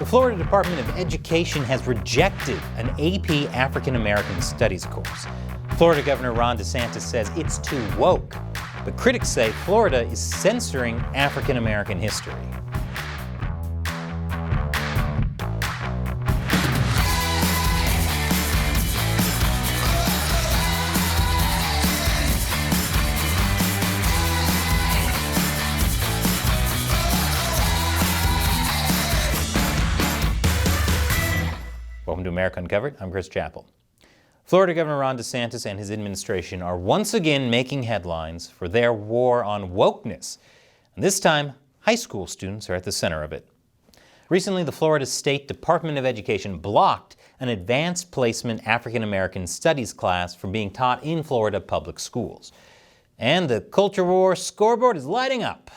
The Florida Department of Education has rejected an AP African American Studies course. Florida Governor Ron DeSantis says it's too woke, but critics say Florida is censoring African American history. Welcome to America Uncovered. I'm Chris Chappell. Florida Governor Ron DeSantis and his administration are once again making headlines for their war on wokeness. And this time, high school students are at the center of it. Recently, the Florida State Department of Education blocked an advanced placement African American Studies class from being taught in Florida public schools. And the culture war scoreboard is lighting up.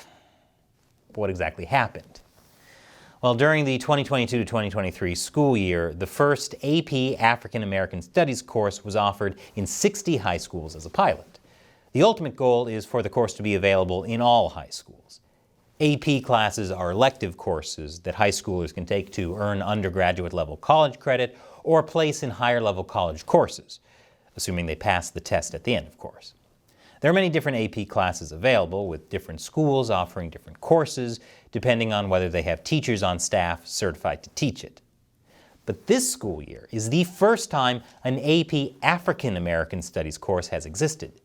What exactly happened? Well, during the 2022-2023 school year, the first AP African American Studies course was offered in 60 high schools as a pilot. The ultimate goal is for the course to be available in all high schools. AP classes are elective courses that high schoolers can take to earn undergraduate level college credit or place in higher level college courses, assuming they pass the test at the end, of course. There are many different AP classes available, with different schools offering different courses, depending on whether they have teachers on staff certified to teach it. But this school year is the first time an AP African American Studies course has existed.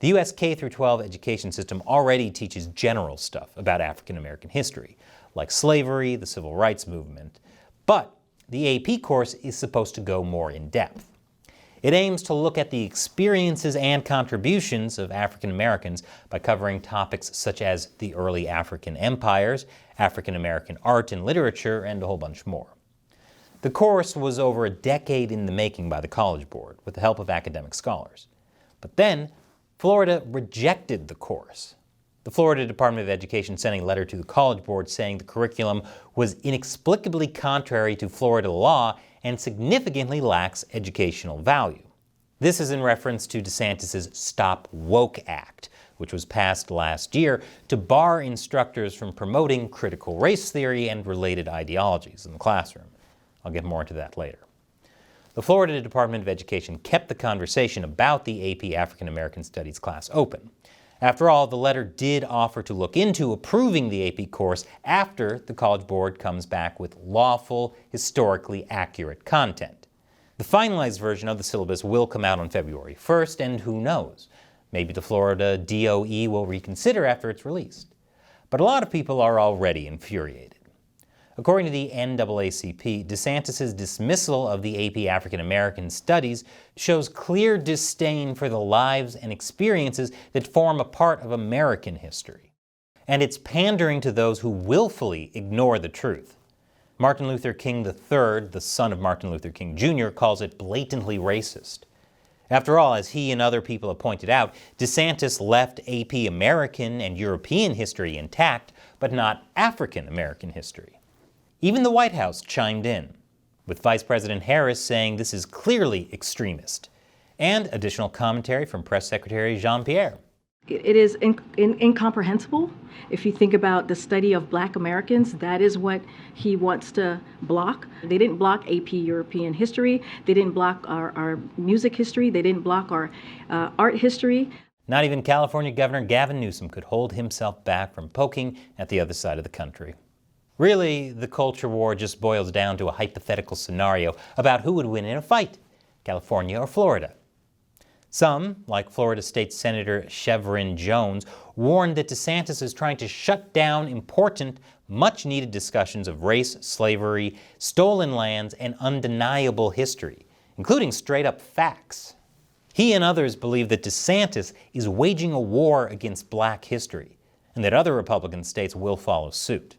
The U.S. K-12 education system already teaches general stuff about African American history, like slavery, the civil rights movement, but the AP course is supposed to go more in depth. It aims to look at the experiences and contributions of African Americans by covering topics such as the early African empires, African American art and literature, and a whole bunch more. The course was over a decade in the making by the College Board with the help of academic scholars. But then, Florida rejected the course. The Florida Department of Education sent a letter to the College Board saying the curriculum was inexplicably contrary to Florida law and significantly lacks educational value. This is in reference to DeSantis' Stop Woke Act, which was passed last year to bar instructors from promoting critical race theory and related ideologies in the classroom. I'll get more into that later. The Florida Department of Education kept the conversation about the AP African American Studies class open. After all, the letter did offer to look into approving the AP course after the College Board comes back with lawful, historically accurate content. The finalized version of the syllabus will come out on February 1st, and who knows, maybe the Florida W.o.k.e. will reconsider after it's released. But a lot of people are already infuriated. According to the NAACP, DeSantis' dismissal of the AP African American Studies shows clear disdain for the lives and experiences that form a part of American history. And it's pandering to those who willfully ignore the truth. Martin Luther King III, the son of Martin Luther King Jr., calls it blatantly racist. After all, as he and other people have pointed out, DeSantis left AP American and European history intact, but not African American history. Even the White House chimed in, with Vice President Harris saying this is clearly extremist, and additional commentary from Press Secretary Jean-Pierre. It is incomprehensible. If you think about the study of Black Americans, that is what he wants to block. They didn't block AP European history. They didn't block our music history. They didn't block our art history. Not even California Governor Gavin Newsom could hold himself back from poking at the other side of the country. Really, the culture war just boils down to a hypothetical scenario about who would win in a fight, California or Florida. Some, like Florida State Senator Chevron Jones, warned that DeSantis is trying to shut down important, much-needed discussions of race, slavery, stolen lands, and undeniable history, including straight-up facts. He and others believe that DeSantis is waging a war against Black history, and that other Republican states will follow suit.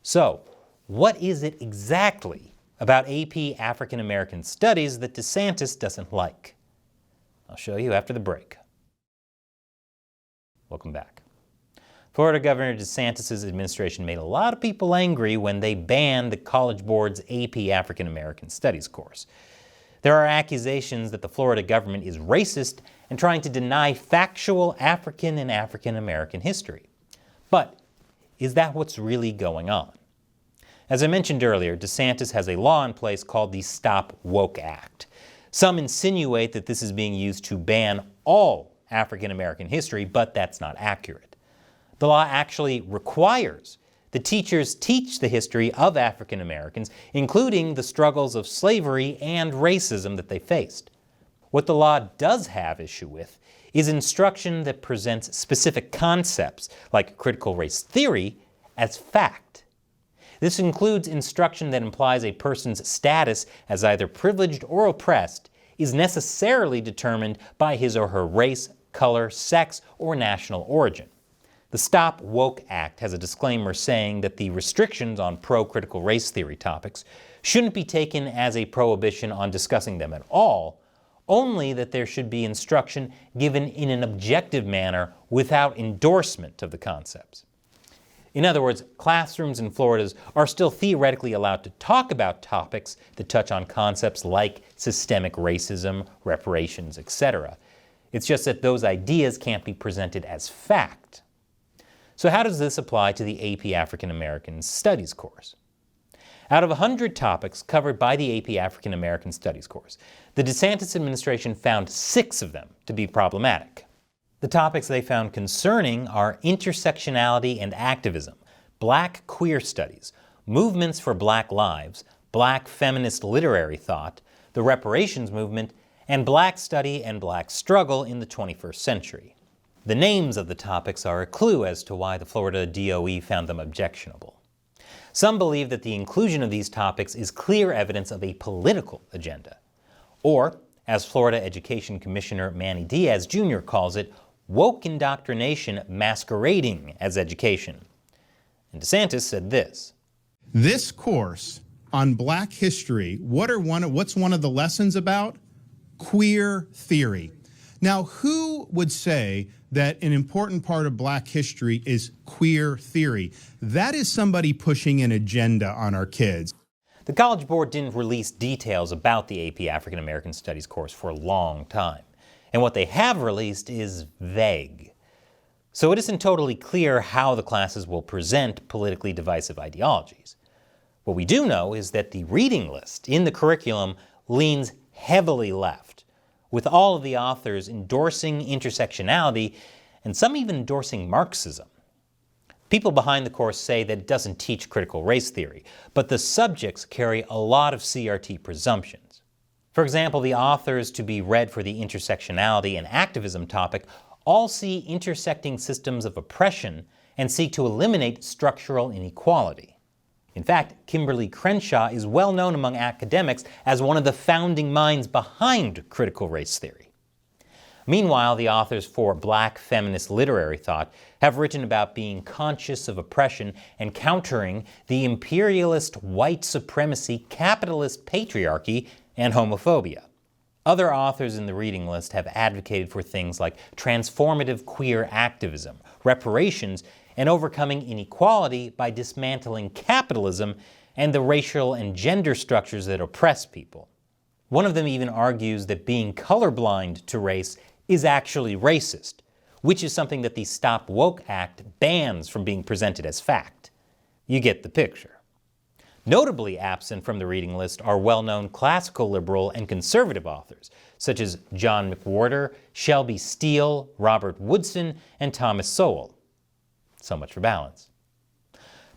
So, what is it exactly about AP African American Studies that DeSantis doesn't like? I'll show you after the break. Welcome back. Florida Governor DeSantis' administration made a lot of people angry when they banned the College Board's AP African American Studies course. There are accusations that the Florida government is racist and trying to deny factual African and African American history. But is that what's really going on? As I mentioned earlier, DeSantis has a law in place called the Stop Woke Act. Some insinuate that this is being used to ban all African American history, but that's not accurate. The law actually requires the teachers teach the history of African Americans, including the struggles of slavery and racism that they faced. What the law does have issue with is instruction that presents specific concepts, like critical race theory, as fact. This includes instruction that implies a person's status as either privileged or oppressed is necessarily determined by his or her race, color, sex, or national origin. The Stop Woke Act has a disclaimer saying that the restrictions on pro-critical race theory topics shouldn't be taken as a prohibition on discussing them at all, only that there should be instruction given in an objective manner without endorsement of the concepts. In other words, classrooms in Florida are still theoretically allowed to talk about topics that touch on concepts like systemic racism, reparations, etc. It's just that those ideas can't be presented as fact. So how does this apply to the AP African American Studies course? Out of 100 topics covered by the AP African American Studies course, the DeSantis administration found 6 of them to be problematic. The topics they found concerning are intersectionality and activism, Black queer studies, movements for Black lives, Black feminist literary thought, the reparations movement, and Black study and Black struggle in the 21st century. The names of the topics are a clue as to why the Florida DOE found them objectionable. Some believe that the inclusion of these topics is clear evidence of a political agenda, or, as Florida Education Commissioner Manny Diaz Jr. calls it, woke indoctrination masquerading as education. And DeSantis said this: "This course on Black history, what's one of the lessons about? Queer theory." Now, who would say that an important part of Black history is queer theory? That is somebody pushing an agenda on our kids. The College Board didn't release details about the AP African American Studies course for a long time, and what they have released is vague. So it isn't totally clear how the classes will present politically divisive ideologies. What we do know is that the reading list in the curriculum leans heavily left, with all of the authors endorsing intersectionality and some even endorsing Marxism. People behind the course say that it doesn't teach critical race theory, but the subjects carry a lot of CRT presumptions. For example, the authors to be read for the intersectionality and activism topic all see intersecting systems of oppression and seek to eliminate structural inequality. In fact, Kimberly Crenshaw is well known among academics as one of the founding minds behind critical race theory. Meanwhile, the authors for Black feminist literary thought have written about being conscious of oppression and countering the imperialist white supremacy, capitalist patriarchy, and homophobia. Other authors in the reading list have advocated for things like transformative queer activism, reparations, and overcoming inequality by dismantling capitalism and the racial and gender structures that oppress people. One of them even argues that being colorblind to race is actually racist, which is something that the Stop Woke Act bans from being presented as fact. You get the picture. Notably absent from the reading list are well-known classical liberal and conservative authors, such as John McWhorter, Shelby Steele, Robert Woodson, and Thomas Sowell. So much for balance.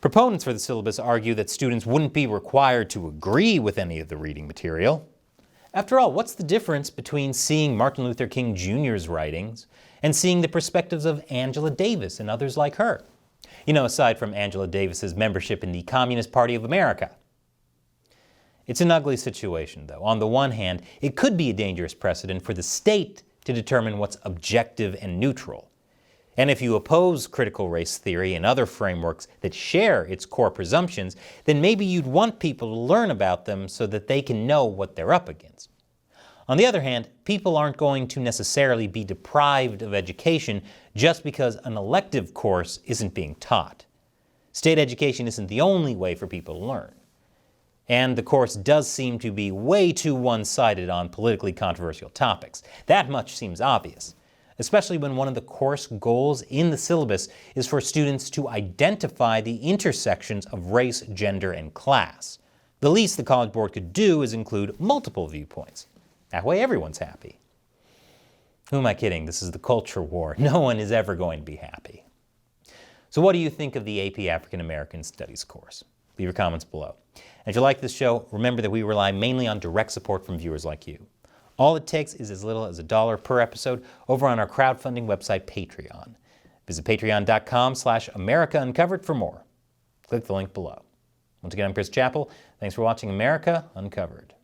Proponents for the syllabus argue that students wouldn't be required to agree with any of the reading material. After all, what's the difference between seeing Martin Luther King Jr.'s writings and seeing the perspectives of Angela Davis and others like her? You know, aside from Angela Davis's membership in the Communist Party of America. It's an ugly situation, though. On the one hand, it could be a dangerous precedent for the state to determine what's objective and neutral. And if you oppose critical race theory and other frameworks that share its core presumptions, then maybe you'd want people to learn about them so that they can know what they're up against. On the other hand, people aren't going to necessarily be deprived of education just because an elective course isn't being taught. State education isn't the only way for people to learn. And the course does seem to be way too one-sided on politically controversial topics. That much seems obvious. especially when one of the course goals in the syllabus is for students to identify the intersections of race, gender, and class. The least the College Board could do is include multiple viewpoints. That way everyone's happy. Who am I kidding? This is the culture war. No one is ever going to be happy. So what do you think of the AP African American Studies course? Leave your comments below. And if you like this show, remember that we rely mainly on direct support from viewers like you. All it takes is as little as $1 per episode over on our crowdfunding website, Patreon. Visit patreon.com/America Uncovered for more. Click the link below. Once again, I'm Chris Chappell. Thanks for watching America Uncovered.